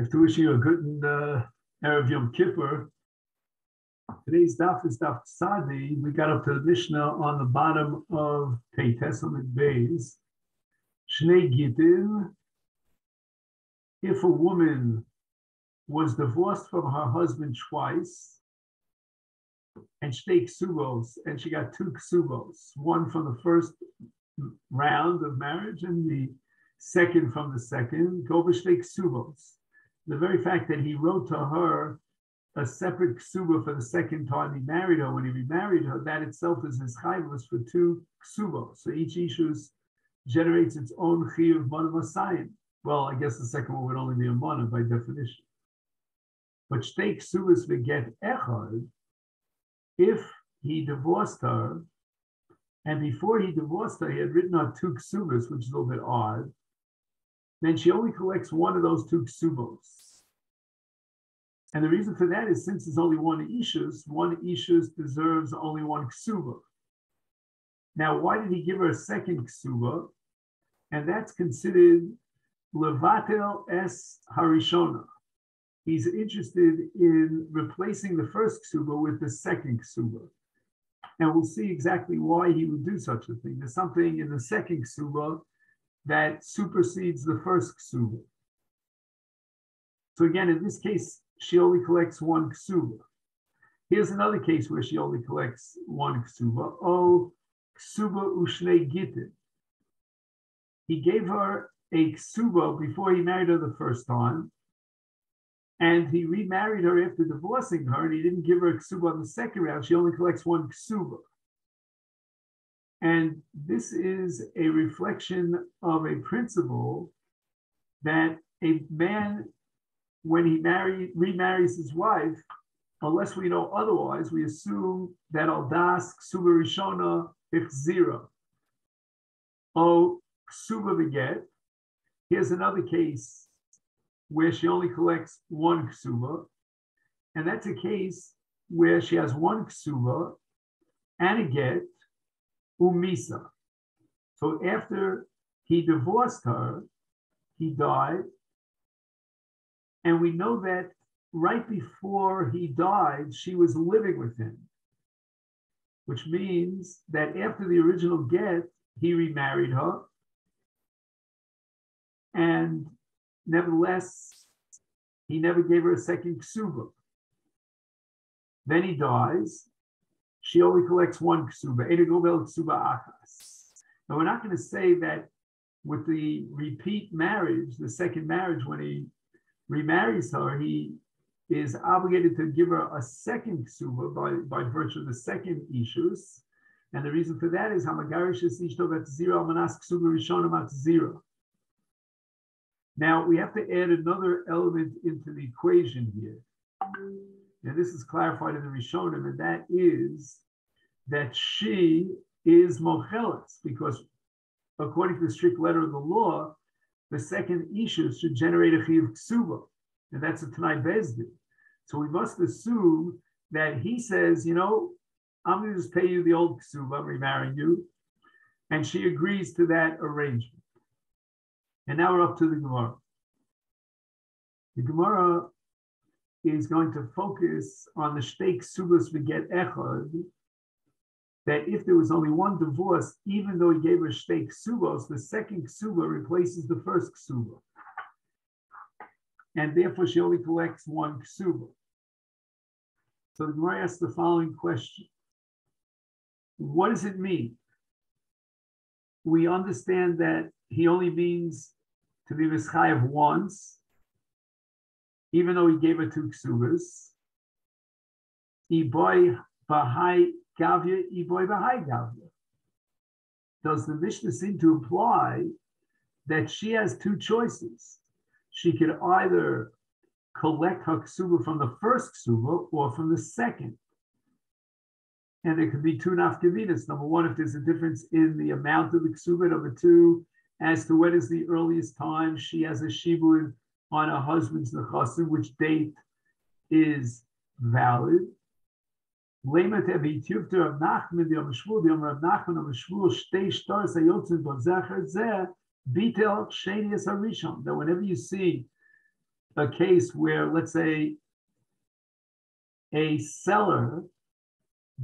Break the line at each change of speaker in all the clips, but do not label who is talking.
After wishing you a good Erev Yom Kippur, today's daf is daf Tzadi. We got up to the Mishnah on the bottom of Pei Testament Beis. Shnei Gittin. If a woman was divorced from her husband twice, and Shnei Ksubos, and she got two Ksubos, one from the first round of marriage and the second from the second, go Shnei Ksubos. The very fact that he wrote to her a separate ksuba for the second time he married her, when he remarried her, that itself is his chayvus for two ksubos. So each ishus generates its own chiyuv mana masayim. Well, I guess the second one would only be a mana by definition. But shtei ksubas beget echad, if he divorced her, and before he divorced her, he had written her two ksubas, which is a little bit odd, then she only collects one of those two ksubos. And the reason for that is since there's only one ishus deserves only one ksuba. Now, why did he give her a second ksuba? And that's considered levatel es harishona. He's interested in replacing the first ksuba with the second ksuba. And we'll see exactly why he would do such a thing. There's something in the second ksuba that supersedes the first ksuba. So again, in this case, she only collects one ksuba. Here's another case where she only collects one ksuba. Oh, ksuba ushnei gittin. He gave her a ksuba before he married her the first time, and he remarried her after divorcing her, and he didn't give her a ksuba on the second round. She only collects one ksuba. And this is a reflection of a principle that a man, when he remarries his wife, unless we know otherwise, we assume that al das ksuba rishona ichzira. Oh, ksuba beget. Here's another case where she only collects one ksuba, and that's a case where she has one ksuba and a get umisa. So after he divorced her, he died. And we know that right before he died, she was living with him, which means that after the original get, he remarried her. And nevertheless, he never gave her a second ksuba. Then he dies. She only collects one ksuba. Now, we're not going to say that with the repeat marriage, the second marriage, when he remarries her, he is obligated to give her a second ksuba by virtue of the second ishus. And the reason for that is hamagarishis ishto at zero manas ksuba rishonam at zero. Now we have to add another element into the equation here. And this is clarified in the Rishonim, and that is that she is mochelas, because according to the strict letter of the law, the second ishus should generate a chiyuv ksuba, and that's a Tanai Bezdin. So we must assume that he says, I'm going to just pay you the old ksuba, I'm remarrying you, and she agrees to that arrangement. And now we're up to the Gemara. The Gemara is going to focus on the shtei ksubas beget echad, that if there was only one divorce, even though he gave her shtei ksubos, the second ksuba replaces the first ksuba. And therefore she only collects one ksuba. So the Gemara asks the following question. What does it mean? We understand that he only means to be mischayev once, even though he gave her two ksubas. Iboy bahai gavya, iboy bahai gavya. Does the Mishnah seem to imply that she has two choices? She could either collect her ksuba from the first ksuba or from the second. And there could be two nafkaminas. Number one, if there's a difference in the amount of the ksuba. Number two, as to when is the earliest time she has a shibud on her husband's nechasim, which date is valid. Lemat evituvta Rav Nachman the Amashvul the Rav Nachman Amashvul shtei shtaros hayotzin bo zecher zeh bitel shenias harishon. That whenever you see a case where, let's say, a seller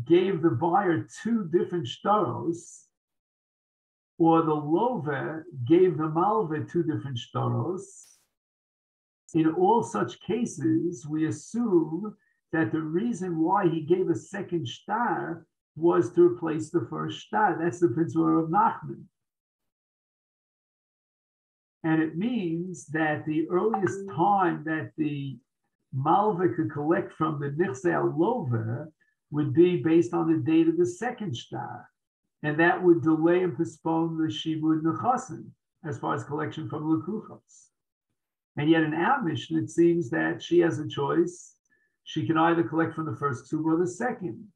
gave the buyer two different shtaros, or the love gave the malve two different shtaros, in all such cases, we assume that the reason why he gave a second shtar was to replace the first shtar. That's the principle of Nachman. And it means that the earliest time that the malve could collect from the nichsei love would be based on the date of the second shtar. And that would delay and postpone the shibud nechasim as far as collection from lekuchos. And yet in our mission, it seems that she has a choice. She can either collect from the first ksuba or the second.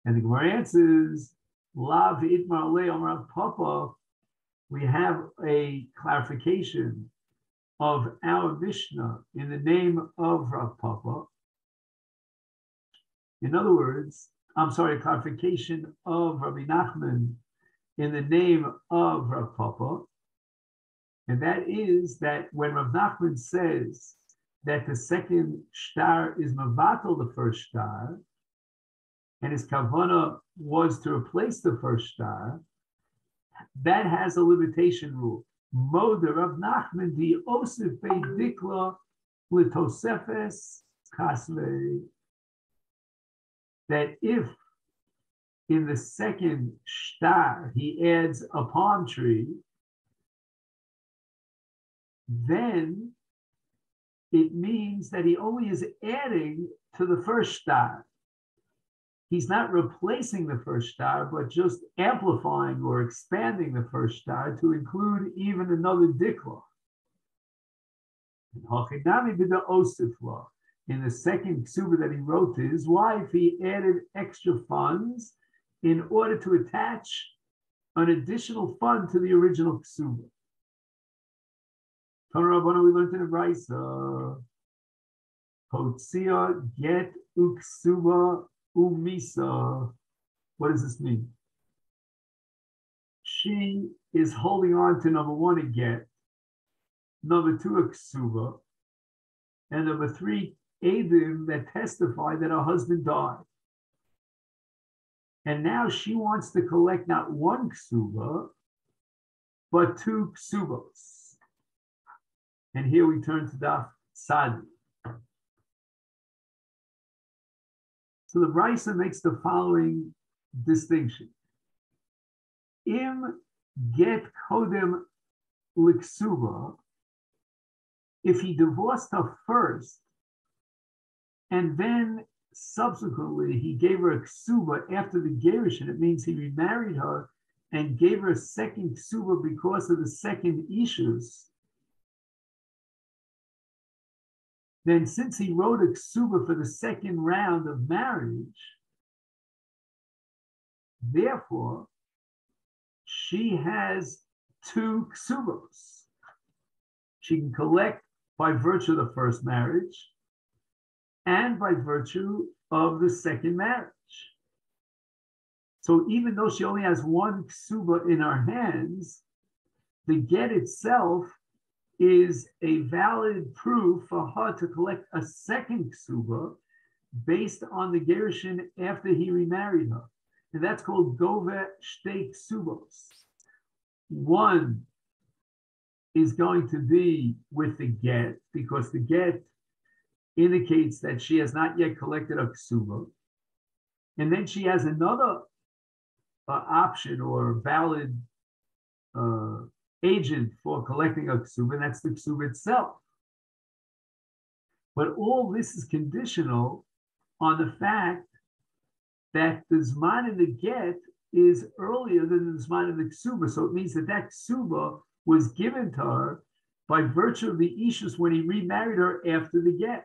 And the Gemara answers, Lav itmar le Amar Papa. We have a clarification of our Mishnah in the name of Rav Papa. In other words, a clarification of Rabbi Nachman in the name of Rav Papa. And that is that when Rav Nachman says that the second shtar is mevatel the first shtar, and his kavanah was to replace the first shtar, that has a limitation rule. Moder Rav Nachman di osif beidikla litosefes kasvei. That if in the second shtar he adds a palm tree, then it means that he only is adding to the first shtar. He's not replacing the first shtar, but just amplifying or expanding the first shtar to include even another dikla. In the second ksuba that he wrote to his wife, he added extra funds in order to attach an additional fund to the original ksuba. We learned in the Brisa, Hotzia get uksuba umisa. What does this mean? She is holding on to number one, a get, number two, a ksuba, and number three, Adim that testify that her husband died. And now she wants to collect not one ksuba, but two ksubos. And here we turn to Daf Sadi. So the Brisa makes the following distinction. Im get kodem liksuba, if he divorced her first, and then subsequently he gave her a ksuba after the gerushin, it means he remarried her and gave her a second ksuba because of the second ishus, then since he wrote a ksuba for the second round of marriage, therefore, she has two ksubos. She can collect by virtue of the first marriage and by virtue of the second marriage. So even though she only has one ksuba in her hands, the get itself is a valid proof for her to collect a second ksuba based on the gerushin after he remarried her. And that's called gove shtei ksubos. One is going to be with the get, because the get indicates that she has not yet collected a ksuba. And then she has another option or valid agent for collecting a ksuba, and that's the ksuba itself. But all this is conditional on the fact that the zman in the get is earlier than the zman in the ksuba. So it means that that ksuba was given to her by virtue of the ishus when he remarried her after the get.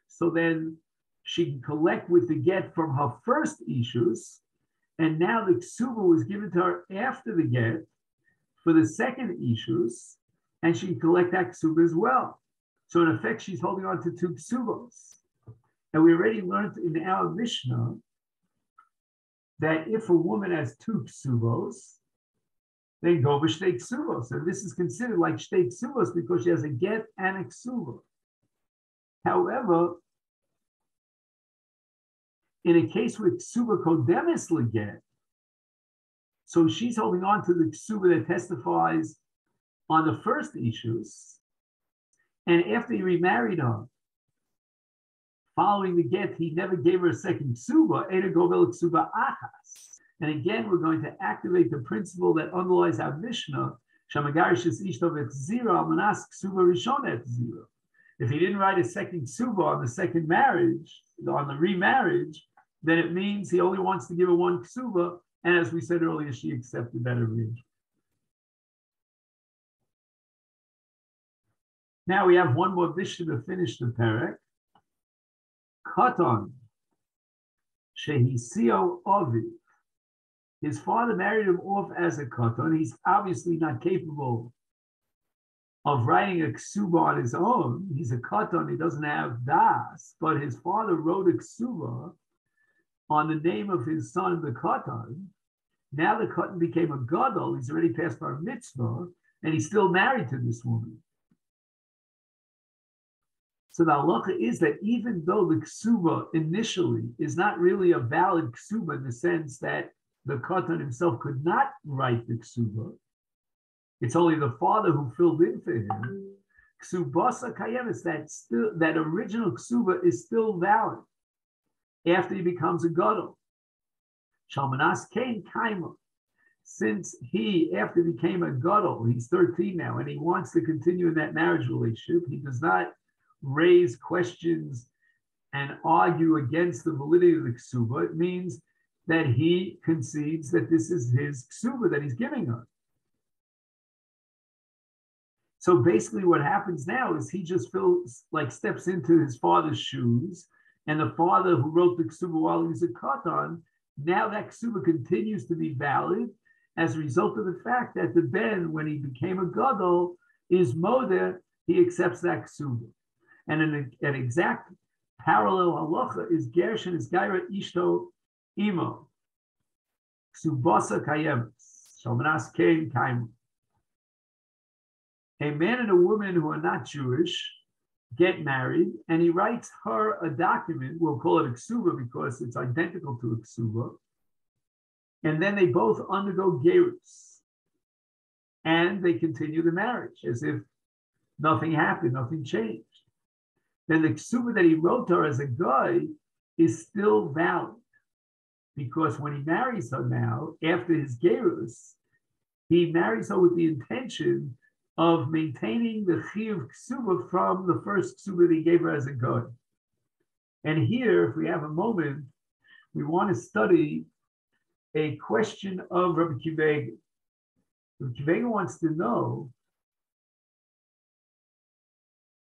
So then she can collect with the get from her first ishus, and now the ksuba was given to her after the get for the second ishus, and she can collect that ksuba as well. So in effect, she's holding on to two ksubos. And we already learned in our Mishnah that if a woman has two ksubos, then go with shtei ksubos. And this is considered like shtei ksubos because she has a get and a ksuba. However, in a case with ksuba kodemis leget, so she's holding on to the ksuba that testifies on the first issues, and after he remarried her, following the get, he never gave her a second ksuba, eda govel ksuba achas. And again, we're going to activate the principle that underlies our Mishnah, shamagarish is ishtov et zero, amanas ksuba rishon et zero. If he didn't write a second ksuba on the second marriage, on the remarriage, then it means he only wants to give her one ksuba, and as we said earlier, she accepted that arrangement. Now we have one more Mishnah to finish the perek. Katan, shehisio aviv. His father married him off as a katan. He's obviously not capable of writing a ksuba on his own. He's a katan, he doesn't have das, but his father wrote a ksuba on the name of his son, the katan. Now the katan became a gadol. He's already passed bar mitzvah, and he's still married to this woman. So the halacha is that even though the ksuba initially is not really a valid ksuba in the sense that the katan himself could not write the ksuba, it's only the father who filled in for him. Ksubasa kayemis, that original ksuba is still valid after he becomes a gadol. Shalmanas kain kaima. Since he, after he became a gadol, he's 13 now, and he wants to continue in that marriage relationship, he does not raise questions and argue against the validity of the ksuba. It means that he concedes that this is his ksuba that he's giving her. So basically what happens now is he just steps into his father's shoes, and the father who wrote the ksuba while he was a katan, now that ksuba continues to be valid as a result of the fact that the ben, when he became a gadol, is modeh, he accepts that ksuba. And an exact parallel halacha is Gershon is Gaira Ishto Imo. Ksubasa Kayemas. Shalmanas Kain Kaim. A man and a woman who are not Jewish get married, and he writes her a document, we'll call it a ksuba because it's identical to a ksuba, and then they both undergo gerus, and they continue the marriage as if nothing happened, nothing changed. Then the ksuba that he wrote to her as a guy is still valid, because when he marries her now, after his gerus, he marries her with the intention of maintaining the chiyuv ksuba from the first ksuba that he gave her as a guy. And here, if we have a moment, we want to study a question of Rabbi Kivega. Rabbi Kivega wants to know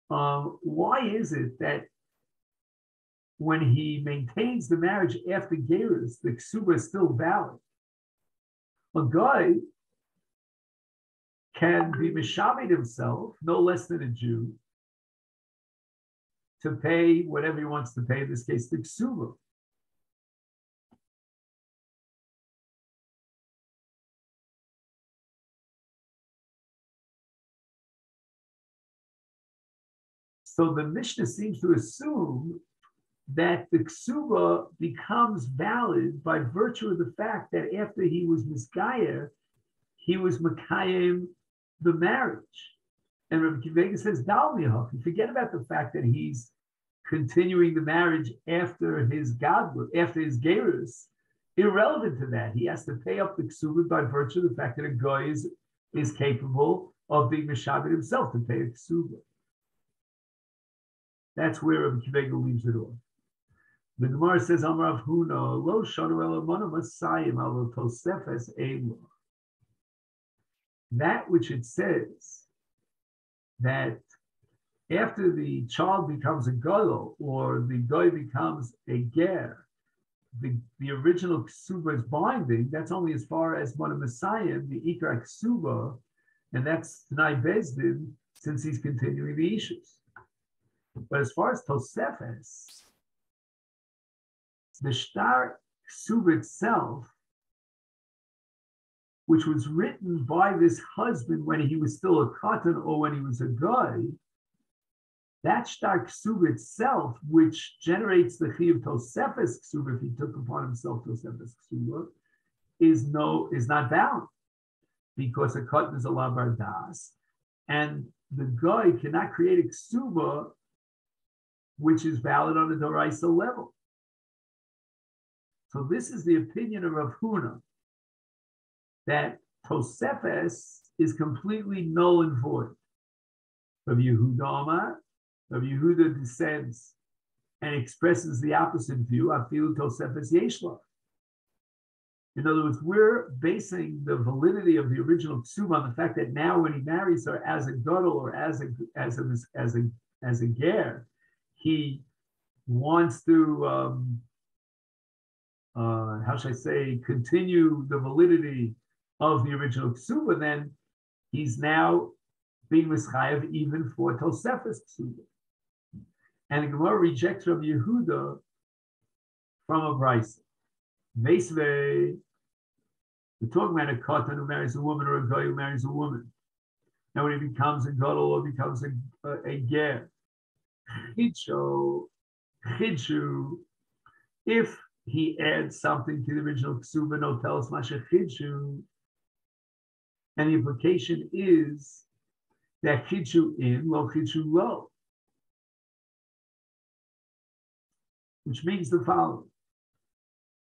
why is it that when he maintains the marriage after gerus, the ksuba is still valid? A guy can be mishamed himself, no less than a Jew, to pay whatever he wants to pay, in this case, the ksuba. So the Mishnah seems to assume that the ksuba becomes valid by virtue of the fact that after he was misgayer, he was makayim the marriage. And Rabbi Kivega says, Dal mihach, you forget about the fact that he's continuing the marriage after his gadlut, after his gerus. Irrelevant to that, he has to pay up the ksuba by virtue of the fact that a guy is capable of being mishabed himself to pay a ksuba. That's where Rabbi Kivega leaves it off. The Gemara says, Amrav Huna, lo shanu elamana masayim alo tosefes elo. That which it says that after the child becomes a gadol or the guy becomes a ger, the original ksuba is binding. That's only as far as Mana Masayim, the ikra ksuba, and that's Tanai Bezdin, since he's continuing the issues. But as far as Tosefes, the shtar ksuba itself, which was written by this husband when he was still a katan or when he was a guy, that shtar ksuba itself, which generates the chiyuv tosefes ksuba, if he took upon himself tosefes ksuba, is not bound, because a cotton is a labar das, and the guy cannot create a ksuba which is valid on a doraisa level. So this is the opinion of Rav Huna, that tosefes is completely null and void. Rav Yehuda Amar, Rav Yehuda dissents and expresses the opposite view. Afilu tosefes yeshla. In other words, we're basing the validity of the original ksuba on the fact that now, when he marries her as a gadol or as a ger, he wants to how should I say, continue the validity of the original ksuba. Then he's now being mischayev even for tosefes ksuba. And the Gemara rejects Rabbi Yehuda from a brisa. We're talking about a katan who marries a woman or a guy who marries a woman. Now, when he becomes a gadol or becomes a ger, chidshu, if he adds something to the original ksuba, no tells masha chidshu, and the implication is that chidshu in, lo chidshu lo, which means the following,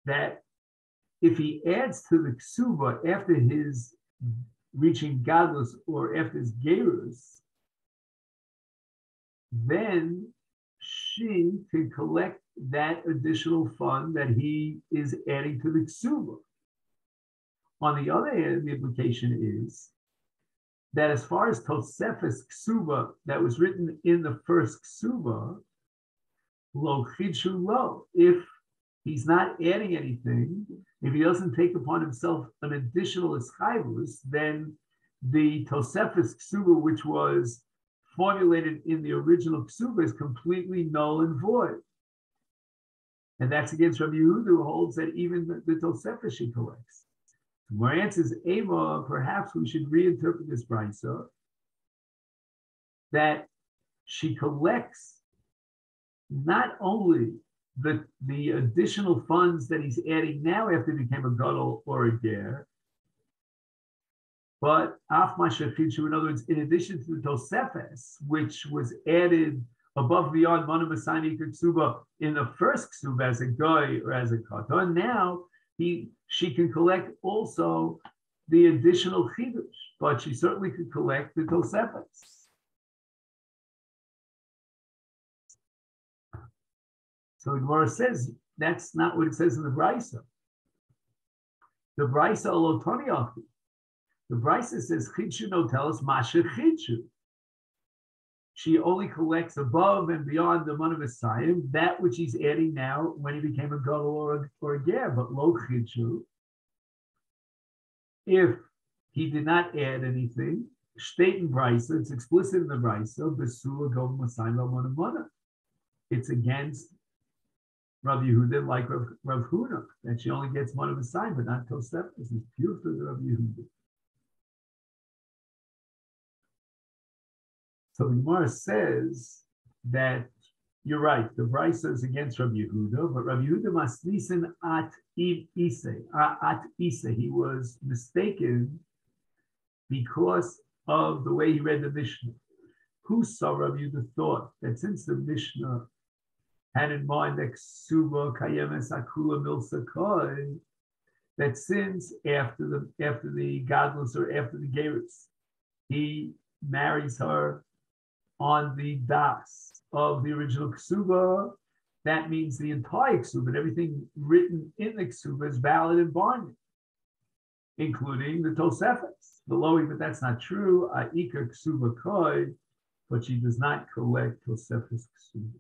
that if he adds to the ksuba after his reaching gadlus or after his gerus, then she can collect that additional fund that he is adding to the ksuba. On the other hand, the implication is that as far as tosefes ksuba that was written in the first ksuba, lo chidshu lo, if he's not adding anything, if he doesn't take upon himself an additional ischayvus, then the tosefes ksuba, which was formulated in the original ksuba, is completely null and void. And that's against Rabbi Yehuda, who holds that even the tosefes she collects. My answer is, Ema, perhaps we should reinterpret this brisa that she collects not only the additional funds that he's adding now after he became a gadol or a ger, but af mashachidshu, in other words, in addition to the tosefes, which was added above beyond mana masani ksuba in the first ksuba as a guy or as a katan, now she can collect also the additional chidush, but she certainly could collect the tosefes. So the Gemara says that's not what it says in the brisa. The brisa alotoniachi. The brisa says chidshu no tell us masha chidshu. She only collects above and beyond the mana v'sayim, that which he's adding now when he became a gadol or a ger, but lo chidshu. If he did not add anything, state in brisa, it's explicit in the brisa, besula gov masayim lo mana mana. It's against Rav Yehuda, like Rav Huna, that she only gets one of his sign, but not tosefes. It's pure for the Rav Yehuda. So the Gemara says that you're right. The brisa is against Rav Yehuda, but Rav Yehuda must listen at Isa. He was mistaken because of the way he read the Mishnah. Who saw Rav Yehuda thought that since the Mishnah had in mind that ksuba kayemes akula milsa koi, that since after the gadlus or after the gerus, he marries her on the das of the original ksuba, that means the entire ksuba and everything written in the ksuba is valid and binding, including the tosefes, the lowi, but that's not true. Aika ksuba koi, but she does not collect tosefes ksuba.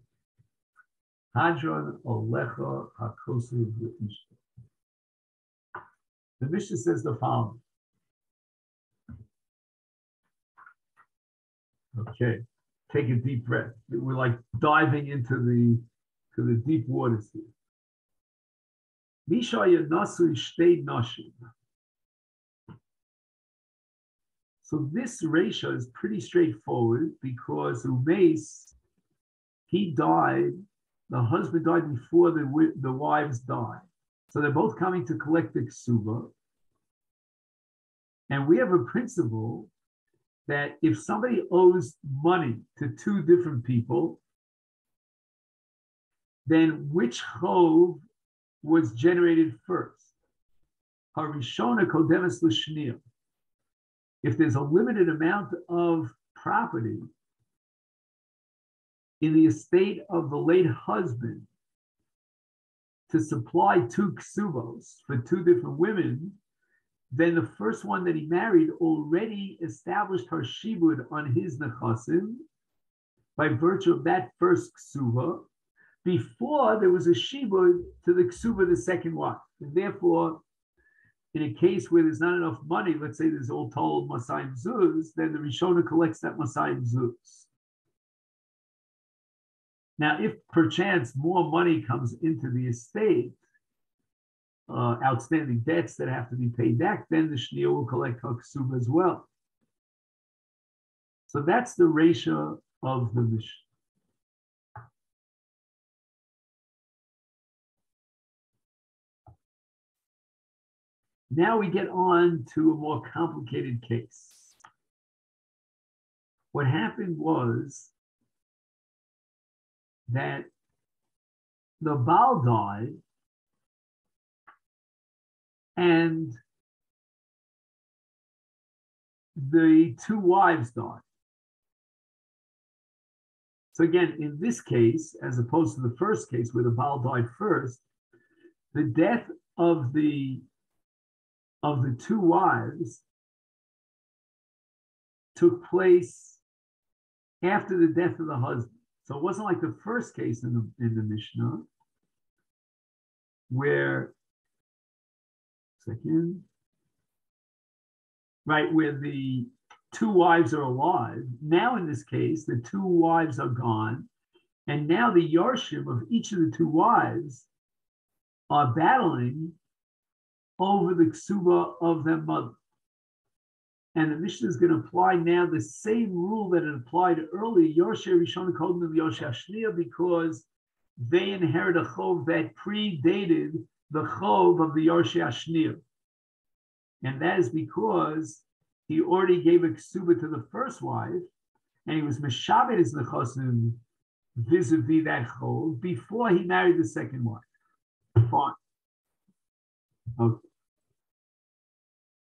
Hadron Olecha HaKosev L'Ishta. The Mishnah says the following. Okay, take a deep breath. We're like diving into the deep waters here. Mishaya Nasu Shtei Nashim. So this ratio is pretty straightforward because Umeis he died, the husband died before the wives died. So they're both coming to collect the ksuba. And we have a principle that if somebody owes money to two different people, then which chov was generated first? Harishona kodemes l'shniya. If there's a limited amount of property in the estate of the late husband to supply two ksubos for two different women, then the first one that he married already established her shibud on his nechasim by virtue of that first ksuba, before there was a shibud to the ksuba, the second wife. And therefore, in a case where there's not enough money, let's say there's all told Masayim Zuz, then the Rishona collects that Masayim Zuz. Now, if perchance more money comes into the estate, outstanding debts that have to be paid back, then the Shnia will collect Haksuba as well. So that's the ratio of the Mishnah. Now we get on to a more complicated case. What happened was that the Baal died and the two wives died. So again, in this case, as opposed to the first case where the Baal died first, the death of the two wives took place after the death of the husband. So it wasn't like the first case in the Mishnah, where where the two wives are alive. Now in this case, the two wives are gone, and now the Yarshim of each of the two wives are battling over the ksuba of their mother. And the Mishnah is going to apply now the same rule that it applied earlier, Yorshe Rishon Kodem Yorshe Ashniya, because they inherit a chov that predated the chov of the Yorshe Ashniya. And that is because he already gave a ksuba to the first wife, and he was meshabed his nechasim vis-a-vis that chov before he married the second wife. Fine. Okay.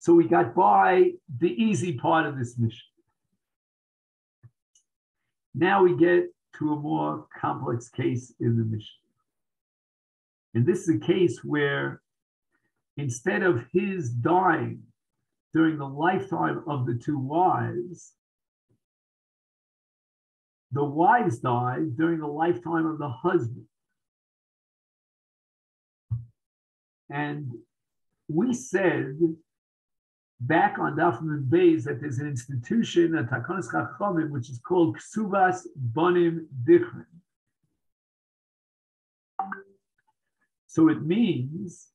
So we got by the easy part of this mission. Now we get to a more complex case in the mission. And this is a case where instead of his dying during the lifetime of the two wives, the wives died during the lifetime of the husband. And we said back on Daf Yomi Masechet that there's an institution, a Takonos Chachamim, which is called Ksubas Banim Dichrin. So it means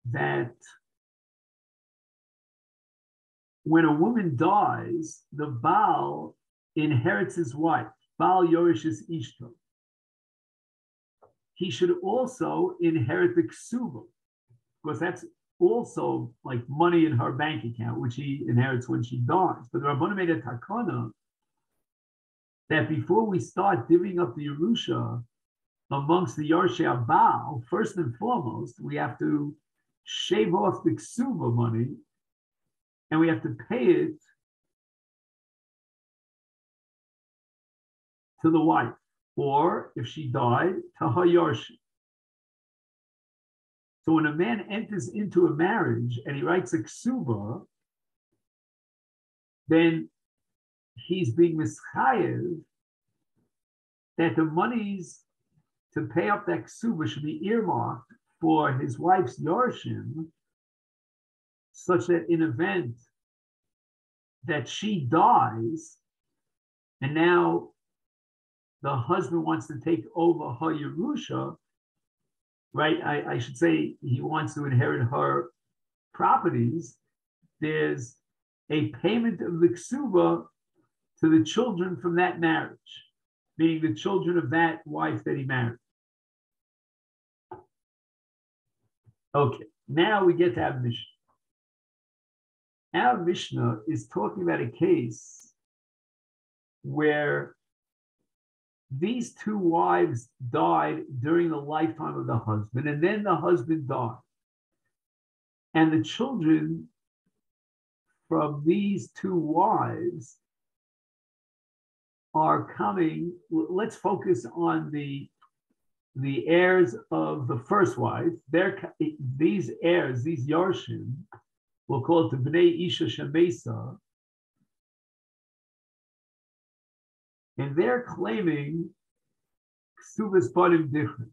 that when a woman dies, the Baal inherits his wife. Baal Yorishes Ishto. He should also inherit the Ksuba, because that's also like money in her bank account, which he inherits when she dies. But the Rabbanan made a takana that before we start divvying up the Yerusha amongst the Yarshei Baal, first and foremost, we have to shave off the Ksuba money and we have to pay it to the wife, or if she died, to her Yarshei. So when a man enters into a marriage and he writes a ksuba, then he's being mischayev that the monies to pay up that ksuba should be earmarked for his wife's yarshim, such that in event that she dies and now the husband wants to take over her Yerusha, right? I should say he wants to inherit her properties. There's a payment of the ksuba to the children from that marriage. meaning the children of that wife that he married. Okay, now we get to our Mishnah. Our Mishnah is talking about a case where these two wives died during the lifetime of the husband, and then the husband died. And the children from these two wives are coming. Let's focus on the heirs of the first wife. These heirs, these Yarshim, we'll call it the Bnei Isha Shemesa, and they're claiming Ksuvas Banim different.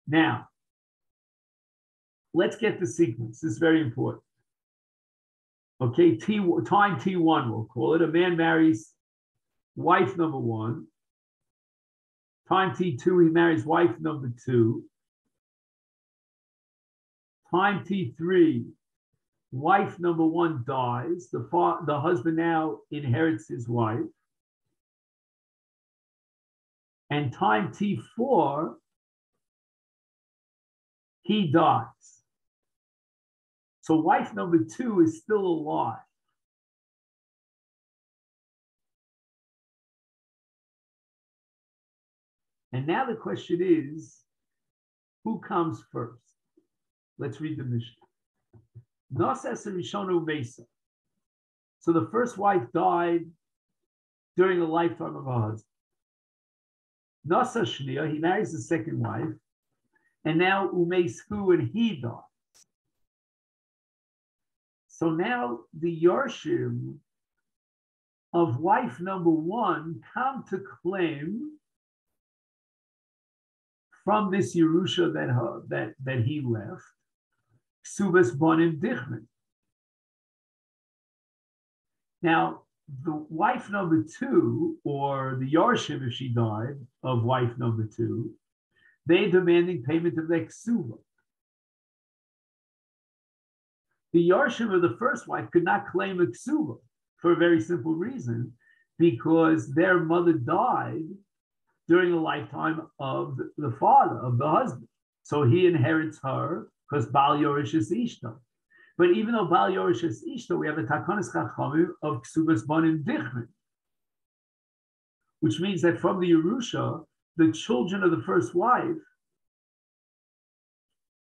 Now, let's get the sequence. This is very important. Okay, time T1, we'll call it. A man marries wife number one. Time T2, he marries wife number two. Time T3, wife number one dies. The husband now inherits his wife. And time T4, he dies. So wife number two is still alive. And now the question is, who comes first? Let's read the Mishnah. Nosas Rishonu Mesa. So the first wife died during the lifetime of her husband. Nasa Shnia, he marries the second wife, and now Umeisku, and he dies. So now the Yarshim of wife number one come to claim from this Yerusha that he left, Ksubas Banim Dichman. Now, the wife number two, or the Yarshim, if she died, of wife number two, they're demanding payment of their ksuba. The Yarshim of the first wife could not claim a ksuba for a very simple reason, because their mother died during the lifetime of the father, of the husband. So he inherits her because Bal Yorish is Ishta. But even though Bal Yorish is Ishta, we have a Takanas Chachamim of Ksubas Banim Dichman, which means that from the Yerusha, the children of the first wife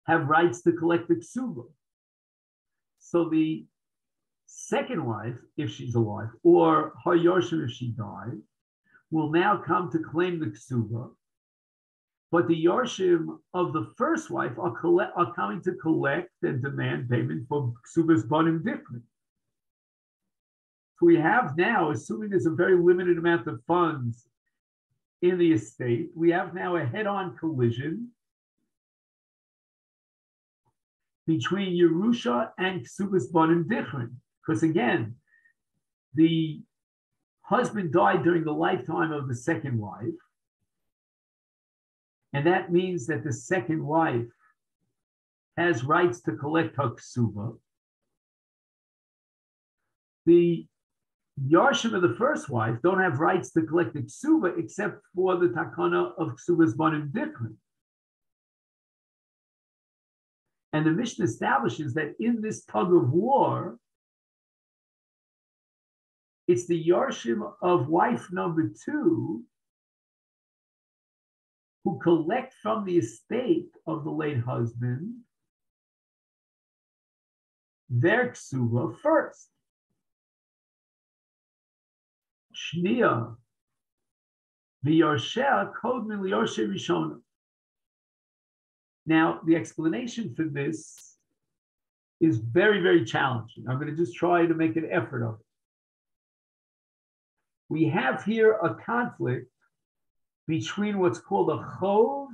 have rights to collect the Ksuba. So the second wife, if she's alive, or her Yarshim if she died, will now come to claim the Ksuba. But the Yarshim of the first wife are coming to collect and demand payment for Ksubas Banim Dichman. So we have now, assuming there's a very limited amount of funds in the estate, we have now a head-on collision between Yerusha and Ksubas Banim Dichman. Because again, the husband died during the lifetime of the second wife, and that means that the second wife has rights to collect her ksuba. The Yarshim of the first wife don't have rights to collect the ksuba except for the takana of ksubas banim dichman. And the Mishnah establishes that in this tug of war, it's the Yarshim of wife number two who collect from the estate of the late husband their ksuba first. Shnia, v'yarsheh kod min liyarshe rishona. Now, the explanation for this is very, very challenging. I'm going to just try to make an effort of it. We have here a conflict between what's called a chov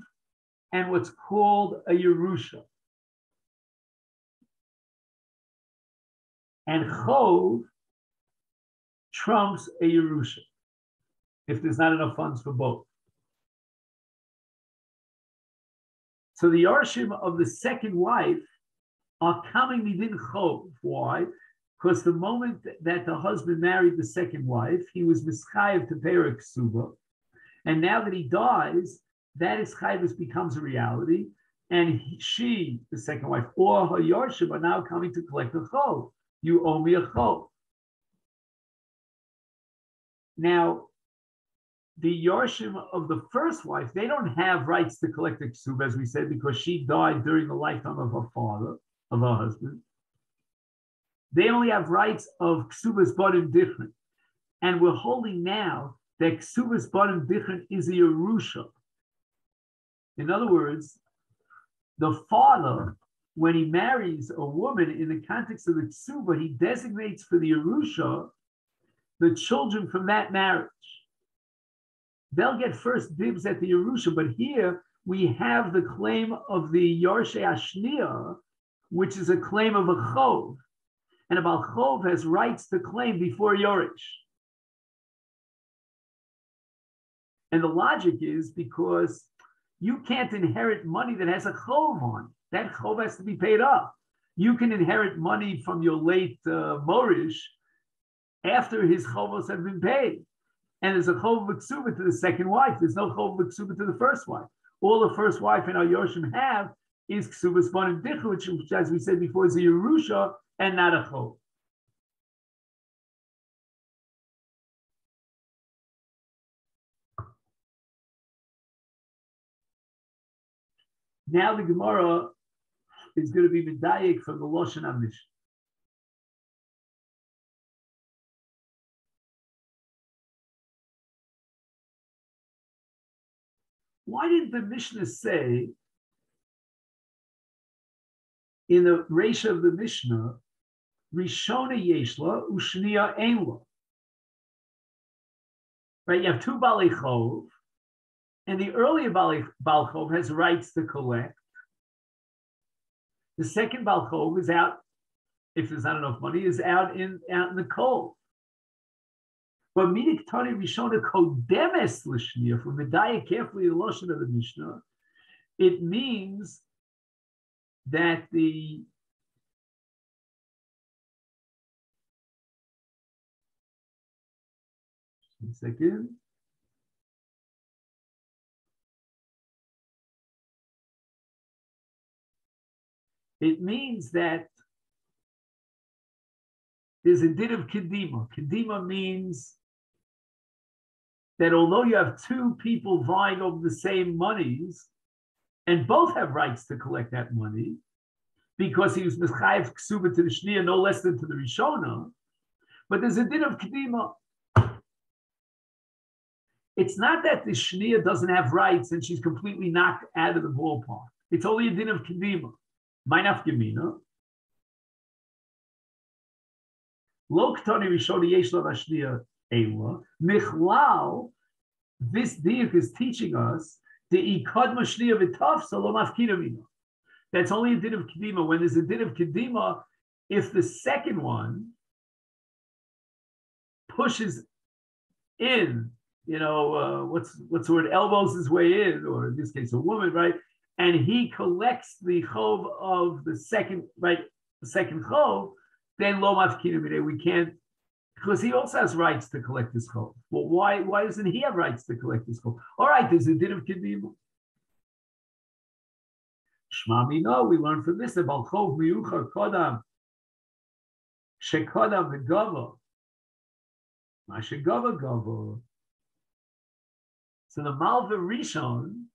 and what's called a Yerusha. And chov trumps a Yerusha if there's not enough funds for both. So the Yarshim of the second wife are coming midin chov. Why? Because the moment that the husband married the second wife, he was mischayev to pay her ksuba. And now that he dies, that ischayvus becomes a reality. And she, the second wife, or her yorshim are now coming to collect a chol. You owe me a chol. Now, the yorshim of the first wife, they don't have rights to collect the ksuba, as we said, because she died during the lifetime of her father, of her husband. They only have rights of ksubas badim different. And we're holding now that ksubas badim different is a yerusha. In other words, the father, when he marries a woman in the context of the ksuba, he designates for the yerusha the children from that marriage. They'll get first dibs at the yerusha, but here we have the claim of the Yorshei Ashniya, which is a claim of a chov. And a Baal Chov has rights to claim before Yorish. And the logic is because you can't inherit money that has a Chov on it. That Chov has to be paid up. You can inherit money from your late Morish after his Chovos have been paid. And there's a Chov B'Ksuba to the second wife. There's no Chov B'Ksuba to the first wife. All the first wife and our Yorshim have is Ksubas Banim Dicha, which, as we said before, is a Yerusha and not a chol. Now the Gemara is going to be medayik from the Lashon HaMishnah. Why didn't the Mishnah say in the ratio of the Mishnah, Rishona Yeshla, Ushniya Einla? Right, you have two Balei Chov, and the earlier Baal Chov has rights to collect. The second Baal Chov is out, if there's not enough money, is out in the cold. But Minik Tani Rishona Kodemes Lishniya, from the Daya carefully the Lashon of the Mishnah, it means that the one second. It means that there's a din of kedima. Kedima means that although you have two people vying over the same monies, and both have rights to collect that money, because he was mischayev ksuba to the shniya no less than to the rishona, but there's a din of kedima. It's not that the shniya doesn't have rights and she's completely knocked out of the ballpark. It's only a din of kedima. Mainaf gemina. Lo ktani rishona yesh lo vashniya eila. Michlal, this diuk is teaching us the ikad mashniya v'taf lo mafkina mina. That's only a din of kedima. When there's a din of kedima, if the second one pushes in, what's the word, elbows his way in, or in this case a woman, right? And he collects the chov of the second, right, the second chov, then lo mafkina mina, we can't, because he also has rights to collect this chov. Well, why doesn't he have rights to collect this chov? All right, there's a din of kedima. Shma mino, we learn from this about chov miyuchar kodam shekodam v'gava ma shegava gava. So the Malva Rishon,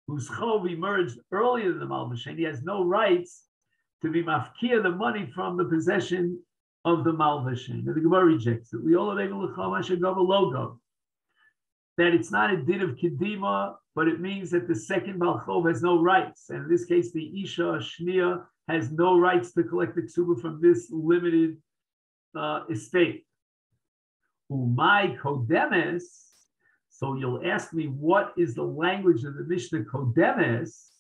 whose chov emerged earlier than the Malva Sheni, has no rights to be mafkia the money from the possession of the Malva Sheni. The Gemara rejects it. We all logo. That it's not a din of kedima, but it means that the second Baal Chov has no rights. And in this case, the Isha Shniya has no rights to collect the ksuba from this limited estate. Umay kodemes. So you'll ask me, what is the language of the Mishnah kodemes?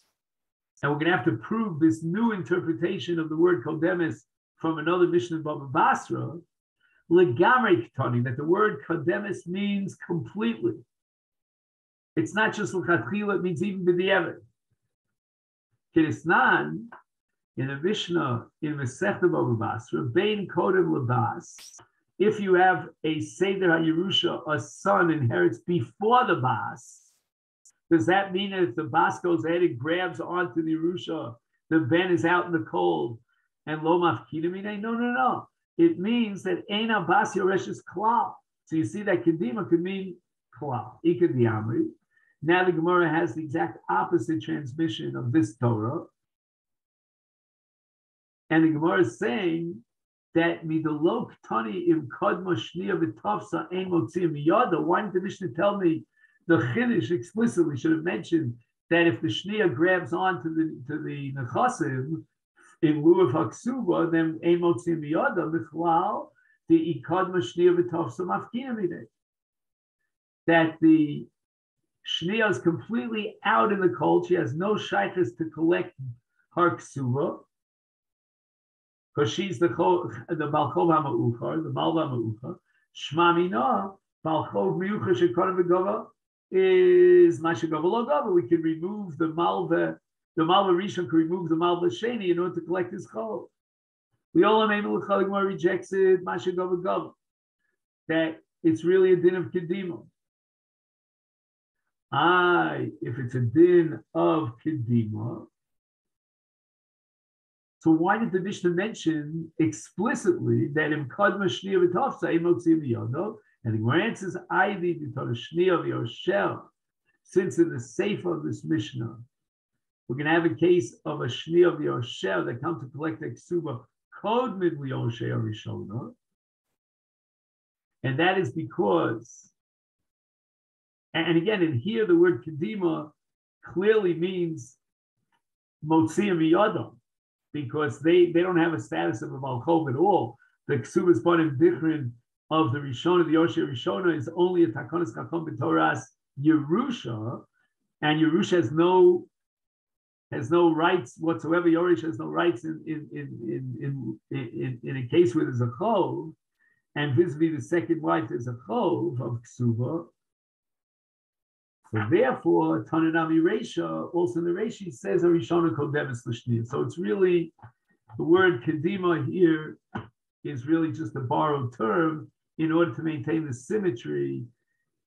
And we're going to have to prove this new interpretation of the word kodemes from another Mishnah in Baba Basra. Legamre ktani, that the word kodemes means completely. It's not just l'chatchila, it means even b'di'evet. Kirisnan, in a Mishnah in Masechet Bava Basra, Bein Kodem Labas, if you have a Seder HaYerusha, a son inherits before the Bas, does that mean that if the Bas goes ahead and grabs onto the Yerusha, the Ben is out in the cold and Lo Mafkidim? No. It means that Ein Bas Yoresh is Klal. So you see that Kedima could mean Klal. Ikad Yamri. Now the Gemara has the exact opposite transmission of this Torah. And the Gemara is saying that midolok tani im kodma shniya v'tafsa ein motziyim miyada. Why didn't the Mishnah tell me the Chiddush explicitly should have mentioned that if the shniya grabs on to the nechasim in lieu of haksuba, then ein motziyim miyada b'chlal the ikodma shniya v'tafsa mafkina midei. That the shniya is completely out in the cold. She has no shaykhs to collect her ksuba, because she's the Balchov HaMa'uchar, the Malva HaMa'uchar. Shmamina, Balchov Miuchar Shekorim V'Gova is Mashagova Lo Gova. We can remove the Malva Rishon can remove the Malva Sheni in order to collect his chol. We all able to Chaligmar rejects it, Mashagova Gova. That it's really a din of Kedima. If it's a din of Kedima, so why did the Mishnah mention explicitly that in Kadma Shniya V'Tafsa Emotzim Yodo? And the Gemara answers, Aidi V'Tara Shniya V'Yoshel. Since in the Sefer of this Mishnah, we're going to have a case of a Shniya V'Yoshel that comes to collect the Ksuba Kodmid V'Yoshel Rishona. And that is because, and again, in here the word Kedima clearly means Motzim Yodo, because they don't have a status of a Malchov at all. The Ksubas Banim Dichrin of the Rishona, the Yosher Rishona, is only a Takonis Kakom B'Toras Yerusha, and Yerusha has no rights whatsoever. Yorish has no rights in a case where there's a Chov, and vis-a-vis the second wife is a Chov of Ksuba. So therefore, Tananami Reisha, also in the Reishi, says a Rishona Kodemis L'Shniya. So it's really, the word Kedima here is really just a borrowed term in order to maintain the symmetry,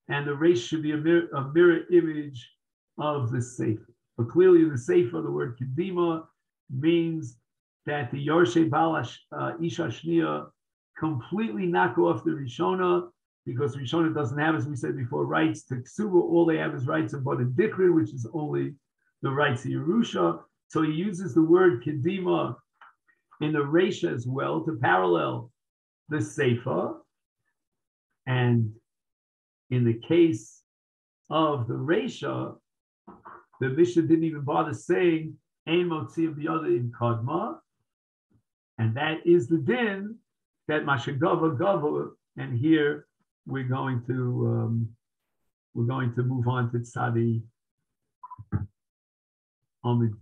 and the Reish should be a mirror image of the Sefer. But clearly in the Sefer, the word Kedima means that the Yorshe Balash Isha Shniya completely knock off the Rishona, because Rishona doesn't have, as we said before, rights to Ksuba. All they have is rights of Bada Dikri, which is only the rights of Yerusha. So he uses the word Kedima in the Reisha as well to parallel the Sefer. And in the case of the Reisha, the Mishnah didn't even bother saying Ein Motziyim B'Yada in Kadma. And that is the din that Mashagava Gava, and here we're going to move on to Tzadi Amid.